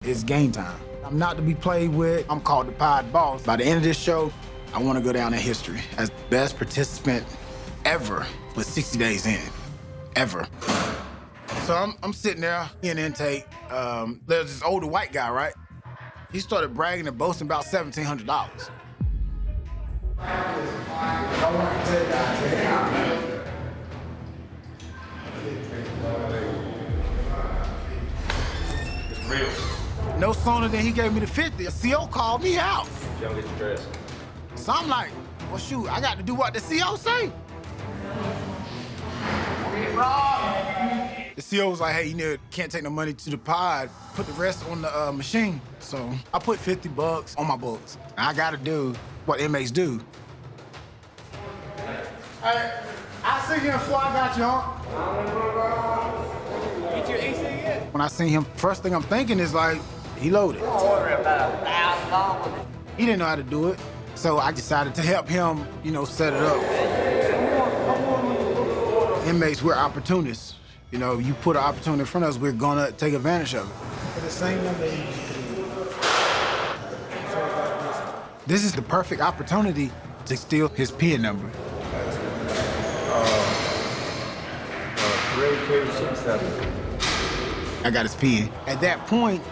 it's game time. I'm not to be played with. I'm called the pod boss. By the end of this show, I want to go down in history as the best participant ever with 60 days in, ever. So I'm sitting there in intake. There's this older white guy, right? He started bragging and boasting about $1,700. It's real. No sooner than he gave me the 50, a CO called me out. Y'all get your dress. So I'm like, well, shoot, I got to do what the CO say. The CO was like, hey, you know, can't take no money to the pod. Put the rest on the machine. So I put $50 on my books. I got to do what inmates do. Hey, I see you before I got you on. Get your AC yet? When I seen him, first thing I'm thinking is like, he loaded. Order about $1,000. He didn't know how to do it. So I decided to help him, you know, set it up. Inmates, we're opportunists. You know, you put an opportunity in front of us, we're gonna take advantage of it. For the same number. This is the perfect opportunity to steal his PIN number. 38267. I got his PIN. At that point,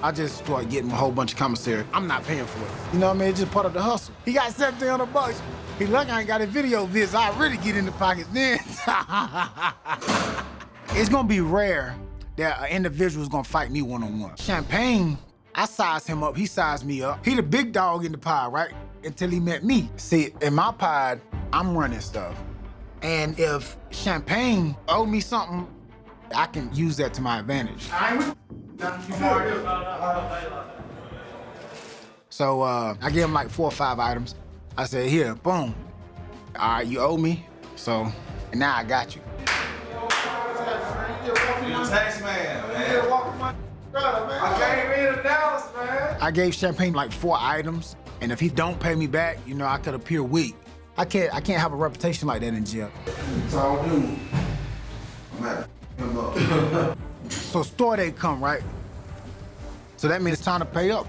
I just started getting a whole bunch of commissary. I'm not paying for it. You know what I mean? It's just part of the hustle. He got $1,700. He lucky I ain't got a video of this. I really get in the pockets then. It's gonna be rare that an individual is gonna fight me one-on-one. Champagne, I sized him up, he sized me up. He the big dog in the pod, right? Until he met me. See, in my pod, I'm running stuff. And if Champagne owe me something, I can use that to my advantage. So I gave him like 4 or 5 items. I said, here, boom. All right, you owe me, so, and now I got you. You're a tax man. I came in to Dallas, man. I gave Champagne like 4 items, and if he don't pay me back, you know, I could appear weak. I can't have a reputation like that in jail. It's all due. I'm at him up. So store day come, right? So that means it's time to pay up.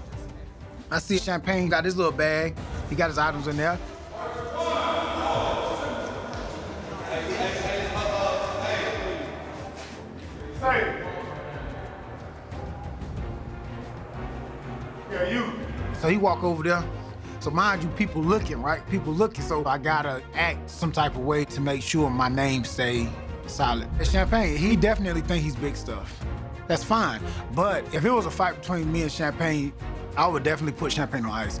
I see Champagne got his little bag. He got his items in there. Yeah, you. So he walk over there. So mind you, people looking, right? People looking, so I gotta act some type of way to make sure my name stay solid. Champagne, he definitely think he's big stuff. That's fine. But if it was a fight between me and Champagne, I would definitely put Champagne on ice.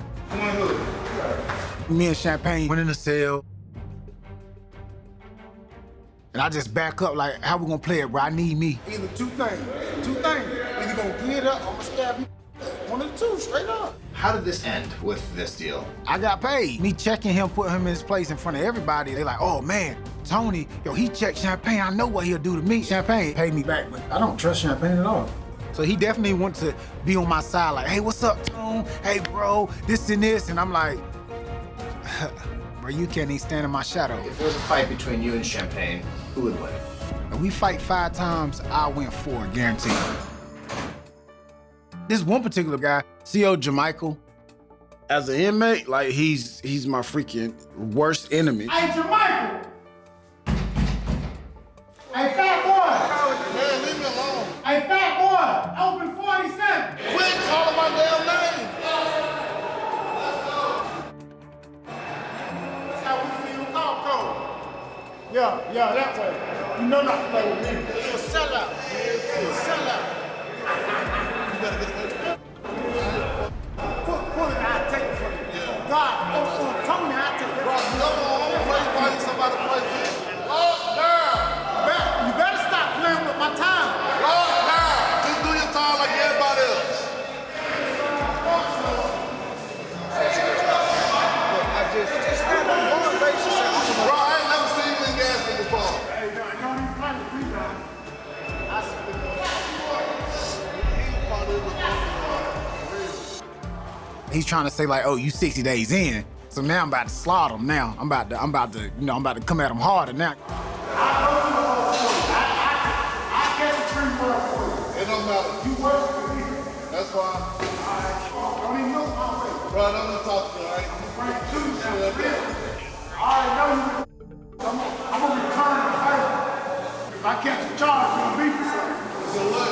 Me and Champagne went in the cell. And I just back up like, how we gonna play it, bro? I need me. Either two things. Either you gonna get up, I'm gonna stab you. One of the two, straight up. How did this end with this deal? I got paid. Me checking him, putting him in his place in front of everybody. They like, oh man, Tony, yo, he checked Champagne. I know what he'll do to me. Champagne paid me back, but I don't trust Champagne at all. So he definitely wants to be on my side, like, hey, what's up, Tone? Hey, bro, this and this. And I'm like, bro, you can't even stand in my shadow. If there was a fight between you and Champagne, who would win? If we fight 5 times, I'll win 4, guaranteed. This one particular guy, CO Jermichael, as an inmate, like he's my freaking worst enemy. Hey, Jermichael! Hey, fat boy! Man, leave me alone. Hey, fat boy! Open 47! Quit calling my damn name. That's how we feel talk code. Yeah, that way. You know not to play with me. You're a sellout. You're a sellout. Put it, I'll take it from you. God, Tony, I'll take it from you. Come on, fight somebody play. Lock down. You better stop playing with my time. Lock down. Just do your time like everybody else. Bro, I ain't never seen you in Gaston before. Hey, don't even play with me, man. I spit He's trying to say like, oh, you 60 days in. So now I'm about to slaughter him now. I'm about to come at him harder now. I catch a free world for you. It don't matter. You work for me. That's far. Don't even know my way. Bro, I'm gonna talk to you, all right? Bring two down here. I already know you. I'm gonna return the favor. If I catch a charge, you're gonna be for something. So what?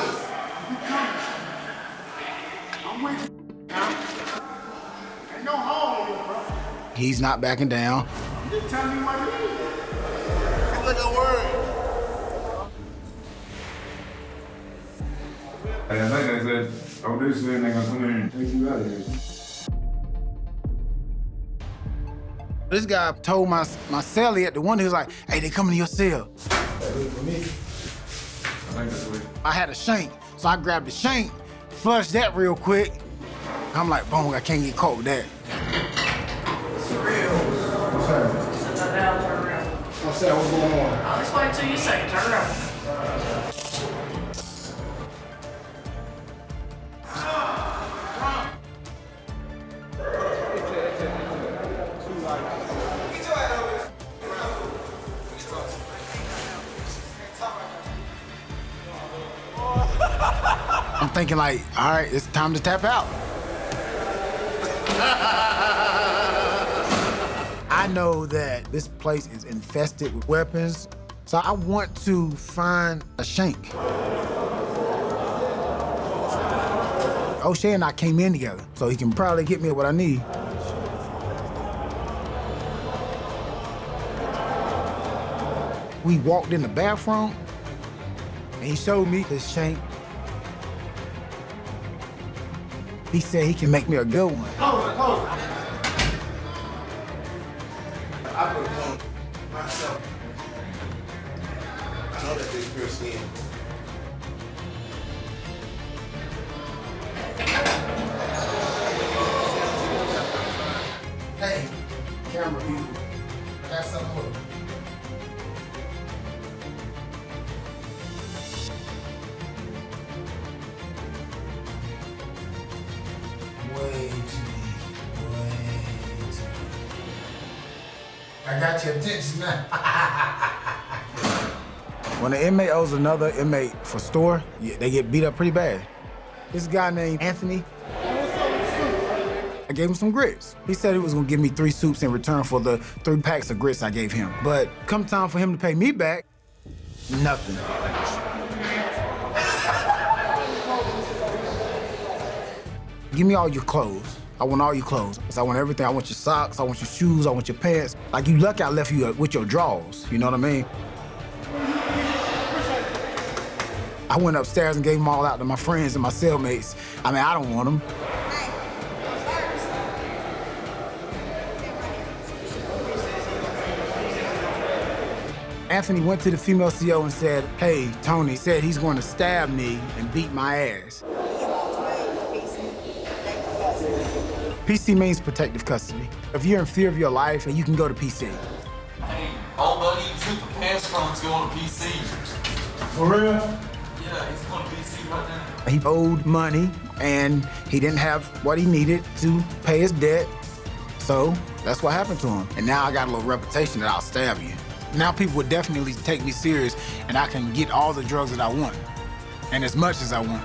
You coming? I'm with you now. Ain't no home here, bro. He's not backing down. Just tell me what it is. It's like a word. And I think they said, oh, this shit ain't gonna come in and take you out of here. This guy told my cellie at the one, he was like, hey, they coming to your cell. I think that's what. I had a shank, so I grabbed the shank, flushed that real quick. I'm like, boom, I can't get caught with that. What's happening? Sit down, turn around. What's that? What's going on? I'll explain to you second. Turn around. I'm thinking like, all right, it's time to tap out. I know that this place is infested with weapons, so I want to find a shank. O'Shea and I came in together, so he can probably get me what I need. We walked in the bathroom, and he showed me his shank. He said he can make me a good one. Close it. I put it on myself. I know that they pierced in. Hey, camera view. That's something for you. Way too deep. Way too deep. I got your attention now. When an inmate owes another inmate for store, they get beat up pretty bad. This guy named Anthony, I gave him some grits. He said he was gonna give me 3 soups in return for the 3 packs of grits I gave him. But come time for him to pay me back, nothing. Give me all your clothes. I want all your clothes. I want everything. I want your socks, I want your shoes, I want your pants. Like, you lucky I left you with your drawers, you know what I mean? I went upstairs and gave them all out to my friends and my cellmates. I mean, I don't want them. Anthony went to the female CO and said, hey, Tony said he's going to stab me and beat my ass. PC means protective custody. If you're in fear of your life, you can go to PC. Hey, old buddy you took the pants from is going to PC. For real? Yeah, he's going to PC right now. He owed money, and he didn't have what he needed to pay his debt. So that's what happened to him. And now I got a little reputation that I'll stab you. Now people would definitely take me serious, and I can get all the drugs that I want, and as much as I want.